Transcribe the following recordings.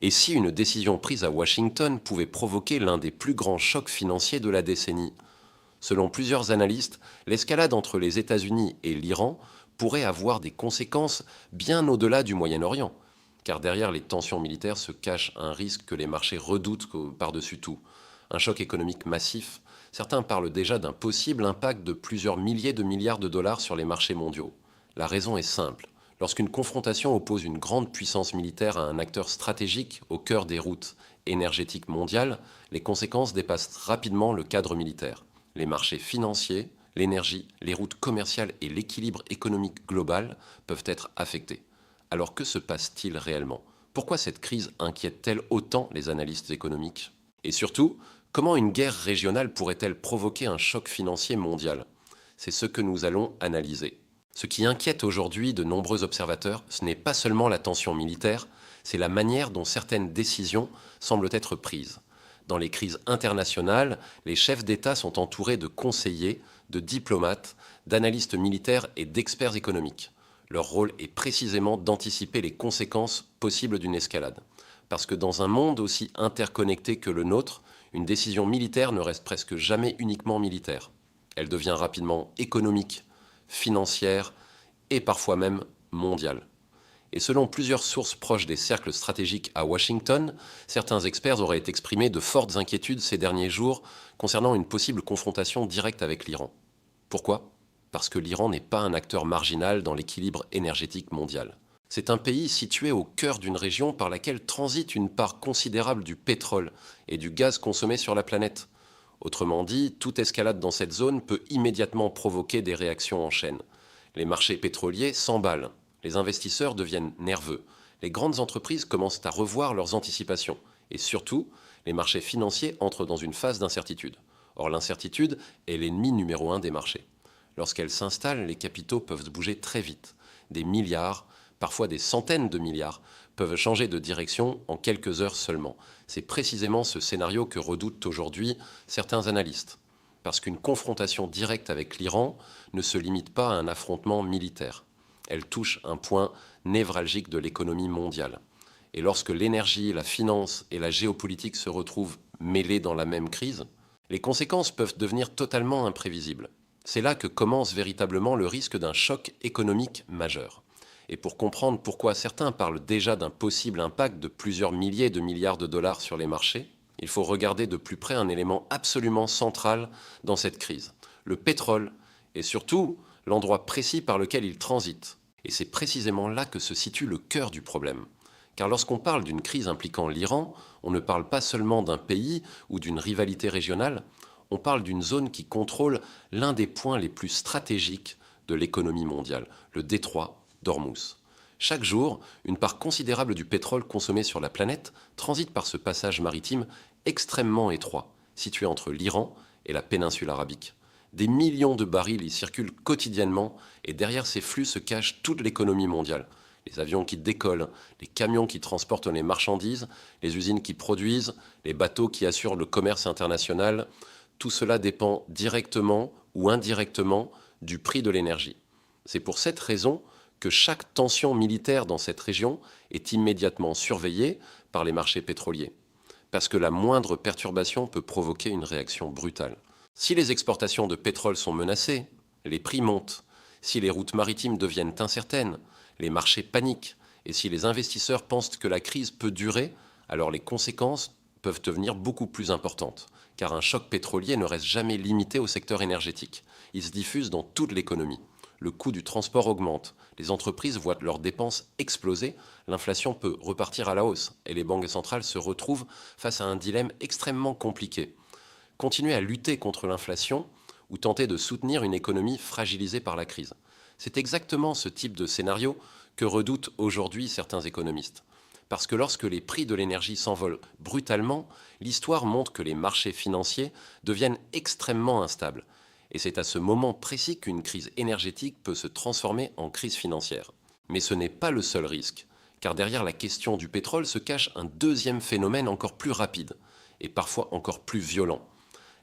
Et si une décision prise à Washington pouvait provoquer l'un des plus grands chocs financiers de la décennie? Selon plusieurs analystes, l'escalade entre les États-Unis et l'Iran pourrait avoir des conséquences bien au-delà du Moyen-Orient, car derrière les tensions militaires se cache un risque que les marchés redoutent par-dessus tout, un choc économique massif. Certains parlent déjà d'un possible impact de plusieurs milliers de milliards de dollars sur les marchés mondiaux. La raison est simple. Lorsqu'une confrontation oppose une grande puissance militaire à un acteur stratégique au cœur des routes énergétiques mondiales, les conséquences dépassent rapidement le cadre militaire. Les marchés financiers, l'énergie, les routes commerciales et l'équilibre économique global peuvent être affectés. Alors que se passe-t-il réellement? Pourquoi cette crise inquiète-t-elle autant les analystes économiques? Et surtout, comment une guerre régionale pourrait-elle provoquer un choc financier mondial? C'est ce que nous allons analyser. Ce qui inquiète aujourd'hui de nombreux observateurs, ce n'est pas seulement la tension militaire, c'est la manière dont certaines décisions semblent être prises. Dans les crises internationales, les chefs d'État sont entourés de conseillers, de diplomates, d'analystes militaires et d'experts économiques. Leur rôle est précisément d'anticiper les conséquences possibles d'une escalade. Parce que dans un monde aussi interconnecté que le nôtre, une décision militaire ne reste presque jamais uniquement militaire. Elle devient rapidement économique, financière et parfois même mondiale. Et selon plusieurs sources proches des cercles stratégiques à Washington, certains experts auraient exprimé de fortes inquiétudes ces derniers jours concernant une possible confrontation directe avec l'Iran. Pourquoi? Parce que l'Iran n'est pas un acteur marginal dans l'équilibre énergétique mondial. C'est un pays situé au cœur d'une région par laquelle transite une part considérable du pétrole et du gaz consommés sur la planète. Autrement dit, toute escalade dans cette zone peut immédiatement provoquer des réactions en chaîne. Les marchés pétroliers s'emballent, les investisseurs deviennent nerveux, les grandes entreprises commencent à revoir leurs anticipations, et surtout, les marchés financiers entrent dans une phase d'incertitude. Or, l'incertitude est l'ennemi numéro un des marchés. Lorsqu'elle s'installe, les capitaux peuvent bouger très vite. Des milliards, parfois des centaines de milliards, peuvent changer de direction en quelques heures seulement. C'est précisément ce scénario que redoutent aujourd'hui certains analystes. Parce qu'une confrontation directe avec l'Iran ne se limite pas à un affrontement militaire. Elle touche un point névralgique de l'économie mondiale. Et lorsque l'énergie, la finance et la géopolitique se retrouvent mêlées dans la même crise, les conséquences peuvent devenir totalement imprévisibles. C'est là que commence véritablement le risque d'un choc économique majeur. Et pour comprendre pourquoi certains parlent déjà d'un possible impact de plusieurs milliers de milliards de dollars sur les marchés, il faut regarder de plus près un élément absolument central dans cette crise, le pétrole, et surtout l'endroit précis par lequel il transite. Et c'est précisément là que se situe le cœur du problème. Car lorsqu'on parle d'une crise impliquant l'Iran, on ne parle pas seulement d'un pays ou d'une rivalité régionale, on parle d'une zone qui contrôle l'un des points les plus stratégiques de l'économie mondiale, le détroit d'Ormuz. Chaque jour, une part considérable du pétrole consommé sur la planète transite par ce passage maritime extrêmement étroit, situé entre l'Iran et la péninsule arabique. Des millions de barils y circulent quotidiennement et derrière ces flux se cache toute l'économie mondiale. Les avions qui décollent, les camions qui transportent les marchandises, les usines qui produisent, les bateaux qui assurent le commerce international, tout cela dépend directement ou indirectement du prix de l'énergie. C'est pour cette raison que chaque tension militaire dans cette région est immédiatement surveillée par les marchés pétroliers, parce que la moindre perturbation peut provoquer une réaction brutale. Si les exportations de pétrole sont menacées, les prix montent. Si les routes maritimes deviennent incertaines, les marchés paniquent. Et si les investisseurs pensent que la crise peut durer, alors les conséquences peuvent devenir beaucoup plus importantes, car un choc pétrolier ne reste jamais limité au secteur énergétique. Il se diffuse dans toute l'économie. Le coût du transport augmente, les entreprises voient leurs dépenses exploser, l'inflation peut repartir à la hausse et les banques centrales se retrouvent face à un dilemme extrêmement compliqué. Continuer à lutter contre l'inflation ou tenter de soutenir une économie fragilisée par la crise. C'est exactement ce type de scénario que redoutent aujourd'hui certains économistes. Parce que lorsque les prix de l'énergie s'envolent brutalement, l'histoire montre que les marchés financiers deviennent extrêmement instables. Et c'est à ce moment précis qu'une crise énergétique peut se transformer en crise financière. Mais ce n'est pas le seul risque, car derrière la question du pétrole se cache un deuxième phénomène encore plus rapide, et parfois encore plus violent,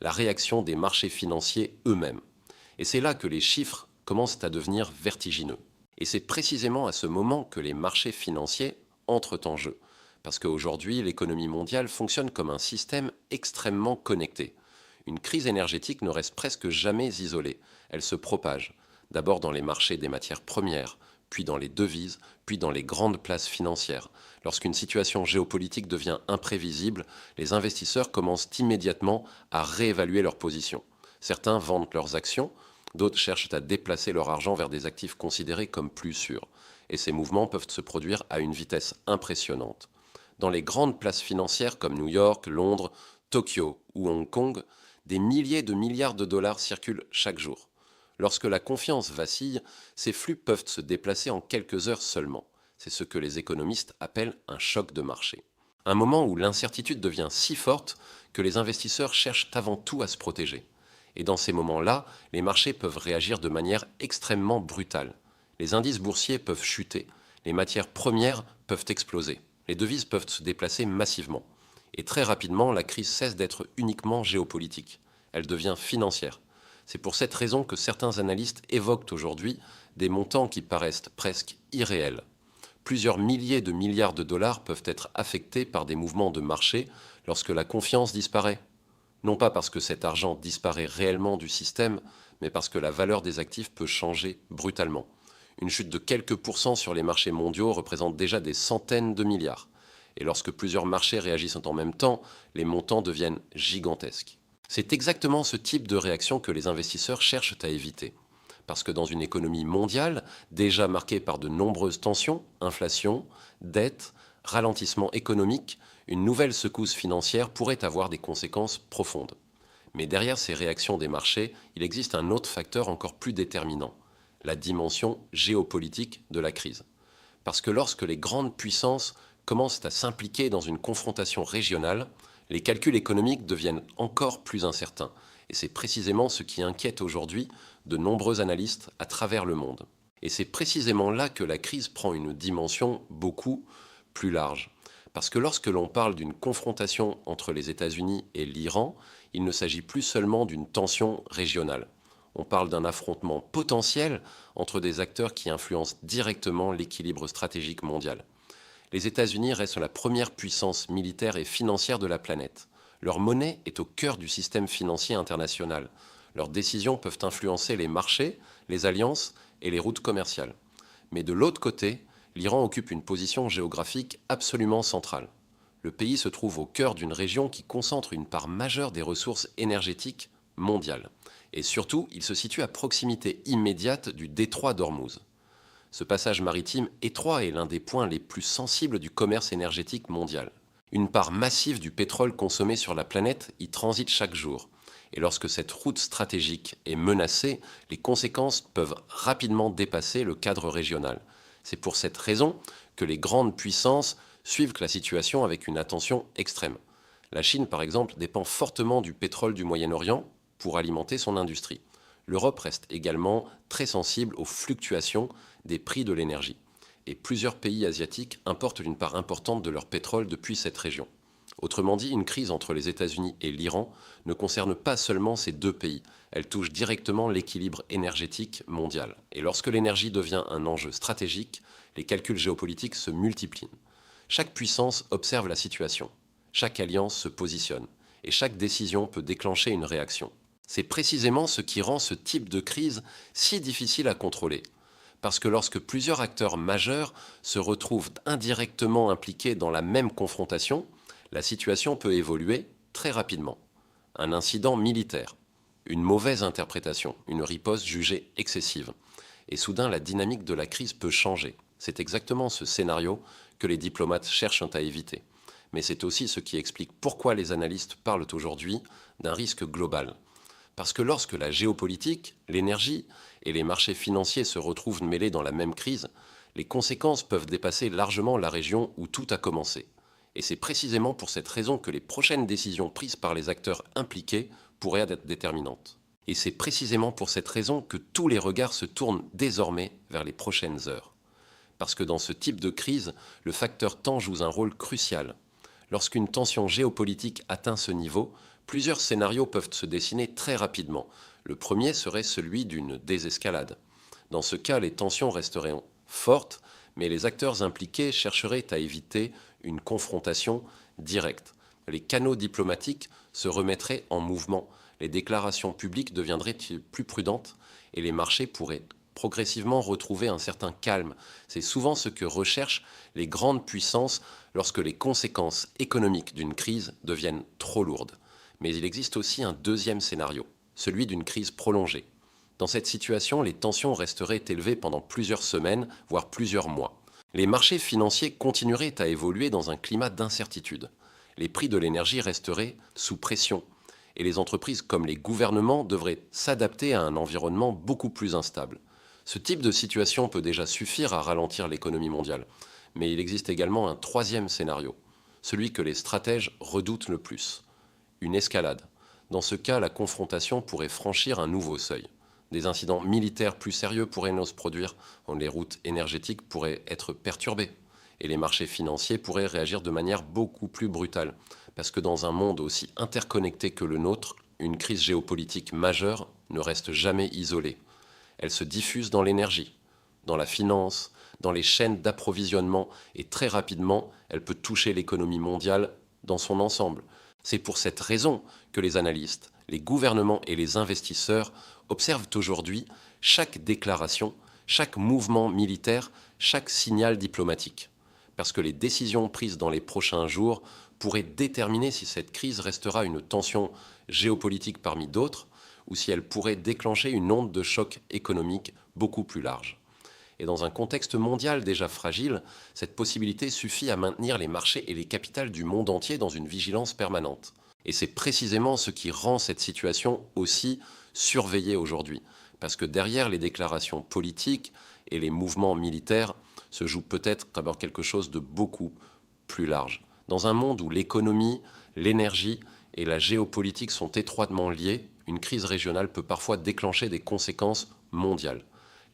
la réaction des marchés financiers eux-mêmes. Et c'est là que les chiffres commencent à devenir vertigineux. Et c'est précisément à ce moment que les marchés financiers entrent en jeu, Parce qu'aujourd'hui, l'économie mondiale fonctionne comme un système extrêmement connecté. Une crise énergétique ne reste presque jamais isolée. Elle se propage, d'abord dans les marchés des matières premières, puis dans les devises, puis dans les grandes places financières. Lorsqu'une situation géopolitique devient imprévisible, les investisseurs commencent immédiatement à réévaluer leur position. Certains vendent leurs actions, d'autres cherchent à déplacer leur argent vers des actifs considérés comme plus sûrs. Et ces mouvements peuvent se produire à une vitesse impressionnante. Dans les grandes places financières comme New York, Londres, Tokyo ou Hong Kong, des milliers de milliards de dollars circulent chaque jour. Lorsque la confiance vacille, ces flux peuvent se déplacer en quelques heures seulement. C'est ce que les économistes appellent un choc de marché. Un moment où l'incertitude devient si forte que les investisseurs cherchent avant tout à se protéger. Et dans ces moments-là, les marchés peuvent réagir de manière extrêmement brutale. Les indices boursiers peuvent chuter, les matières premières peuvent exploser, les devises peuvent se déplacer massivement. Et très rapidement, la crise cesse d'être uniquement géopolitique. Elle devient financière. C'est pour cette raison que certains analystes évoquent aujourd'hui des montants qui paraissent presque irréels. Plusieurs milliers de milliards de dollars peuvent être affectés par des mouvements de marché lorsque la confiance disparaît. Non pas parce que cet argent disparaît réellement du système, mais parce que la valeur des actifs peut changer brutalement. Une chute de quelques pourcents sur les marchés mondiaux représente déjà des centaines de milliards. Et lorsque plusieurs marchés réagissent en même temps, les montants deviennent gigantesques. C'est exactement ce type de réaction que les investisseurs cherchent à éviter. Parce que dans une économie mondiale, déjà marquée par de nombreuses tensions, inflation, dette, ralentissement économique, une nouvelle secousse financière pourrait avoir des conséquences profondes. Mais derrière ces réactions des marchés, il existe un autre facteur encore plus déterminant, la dimension géopolitique de la crise. Parce que lorsque les grandes puissances commencent à s'impliquer dans une confrontation régionale, les calculs économiques deviennent encore plus incertains. Et c'est précisément ce qui inquiète aujourd'hui de nombreux analystes à travers le monde. Et c'est précisément là que la crise prend une dimension beaucoup plus large. Parce que lorsque l'on parle d'une confrontation entre les États-Unis et l'Iran, il ne s'agit plus seulement d'une tension régionale. On parle d'un affrontement potentiel entre des acteurs qui influencent directement l'équilibre stratégique mondial. Les États-Unis restent la première puissance militaire et financière de la planète. Leur monnaie est au cœur du système financier international. Leurs décisions peuvent influencer les marchés, les alliances et les routes commerciales. Mais de l'autre côté, l'Iran occupe une position géographique absolument centrale. Le pays se trouve au cœur d'une région qui concentre une part majeure des ressources énergétiques mondiales. Et surtout, il se situe à proximité immédiate du détroit d'Ormuz. Ce passage maritime étroit est l'un des points les plus sensibles du commerce énergétique mondial. Une part massive du pétrole consommé sur la planète y transite chaque jour. Et lorsque cette route stratégique est menacée, les conséquences peuvent rapidement dépasser le cadre régional. C'est pour cette raison que les grandes puissances suivent la situation avec une attention extrême. La Chine, par exemple, dépend fortement du pétrole du Moyen-Orient pour alimenter son industrie. L'Europe reste également très sensible aux fluctuations des prix de l'énergie. Et plusieurs pays asiatiques importent une part importante de leur pétrole depuis cette région. Autrement dit, une crise entre les États-Unis et l'Iran ne concerne pas seulement ces deux pays, elle touche directement l'équilibre énergétique mondial. Et lorsque l'énergie devient un enjeu stratégique, les calculs géopolitiques se multiplient. Chaque puissance observe la situation, chaque alliance se positionne, et chaque décision peut déclencher une réaction. C'est précisément ce qui rend ce type de crise si difficile à contrôler. Parce que lorsque plusieurs acteurs majeurs se retrouvent indirectement impliqués dans la même confrontation, la situation peut évoluer très rapidement. Un incident militaire, une mauvaise interprétation, une riposte jugée excessive. Et soudain, la dynamique de la crise peut changer. C'est exactement ce scénario que les diplomates cherchent à éviter. Mais c'est aussi ce qui explique pourquoi les analystes parlent aujourd'hui d'un risque global. Parce que lorsque la géopolitique, l'énergie et les marchés financiers se retrouvent mêlés dans la même crise, les conséquences peuvent dépasser largement la région où tout a commencé. Et c'est précisément pour cette raison que les prochaines décisions prises par les acteurs impliqués pourraient être déterminantes. Et c'est précisément pour cette raison que tous les regards se tournent désormais vers les prochaines heures. Parce que dans ce type de crise, le facteur temps joue un rôle crucial. Lorsqu'une tension géopolitique atteint ce niveau, plusieurs scénarios peuvent se dessiner très rapidement. Le premier serait celui d'une désescalade. Dans ce cas, les tensions resteraient fortes, mais les acteurs impliqués chercheraient à éviter une confrontation directe. Les canaux diplomatiques se remettraient en mouvement, les déclarations publiques deviendraient plus prudentes et les marchés pourraient progressivement retrouver un certain calme. C'est souvent ce que recherchent les grandes puissances lorsque les conséquences économiques d'une crise deviennent trop lourdes. Mais il existe aussi un deuxième scénario, celui d'une crise prolongée. Dans cette situation, les tensions resteraient élevées pendant plusieurs semaines, voire plusieurs mois. Les marchés financiers continueraient à évoluer dans un climat d'incertitude. Les prix de l'énergie resteraient sous pression et les entreprises comme les gouvernements devraient s'adapter à un environnement beaucoup plus instable. Ce type de situation peut déjà suffire à ralentir l'économie mondiale. Mais il existe également un troisième scénario, celui que les stratèges redoutent le plus, une escalade. Dans ce cas, la confrontation pourrait franchir un nouveau seuil. Des incidents militaires plus sérieux pourraient se produire, les routes énergétiques pourraient être perturbées et les marchés financiers pourraient réagir de manière beaucoup plus brutale. Parce que dans un monde aussi interconnecté que le nôtre, une crise géopolitique majeure ne reste jamais isolée. Elle se diffuse dans l'énergie, dans la finance, dans les chaînes d'approvisionnement et très rapidement, elle peut toucher l'économie mondiale dans son ensemble. C'est pour cette raison que les analystes, les gouvernements et les investisseurs observent aujourd'hui chaque déclaration, chaque mouvement militaire, chaque signal diplomatique. Parce que les décisions prises dans les prochains jours pourraient déterminer si cette crise restera une tension géopolitique parmi d'autres ou si elle pourrait déclencher une onde de choc économique beaucoup plus large. Et dans un contexte mondial déjà fragile, cette possibilité suffit à maintenir les marchés et les capitales du monde entier dans une vigilance permanente. Et c'est précisément ce qui rend cette situation aussi surveillée aujourd'hui. Parce que derrière les déclarations politiques et les mouvements militaires se joue peut-être d'abord quelque chose de beaucoup plus large. Dans un monde où l'économie, l'énergie et la géopolitique sont étroitement liées, une crise régionale peut parfois déclencher des conséquences mondiales.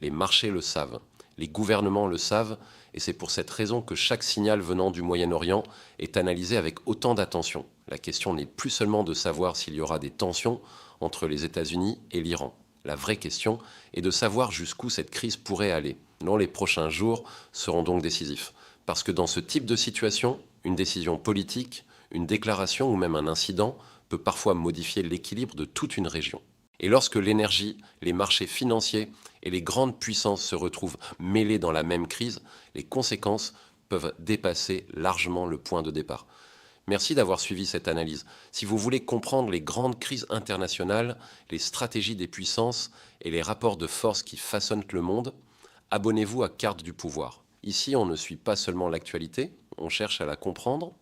Les marchés le savent, les gouvernements le savent, et c'est pour cette raison que chaque signal venant du Moyen-Orient est analysé avec autant d'attention. La question n'est plus seulement de savoir s'il y aura des tensions entre les États-Unis et l'Iran. La vraie question est de savoir jusqu'où cette crise pourrait aller. Non, les prochains jours seront donc décisifs. Parce que dans ce type de situation, une décision politique, une déclaration ou même un incident peut parfois modifier l'équilibre de toute une région. Et lorsque l'énergie, les marchés financiers et les grandes puissances se retrouvent mêlés dans la même crise, les conséquences peuvent dépasser largement le point de départ. Merci d'avoir suivi cette analyse. Si vous voulez comprendre les grandes crises internationales, les stratégies des puissances et les rapports de force qui façonnent le monde, abonnez-vous à Carte du pouvoir. Ici, on ne suit pas seulement l'actualité, on cherche à la comprendre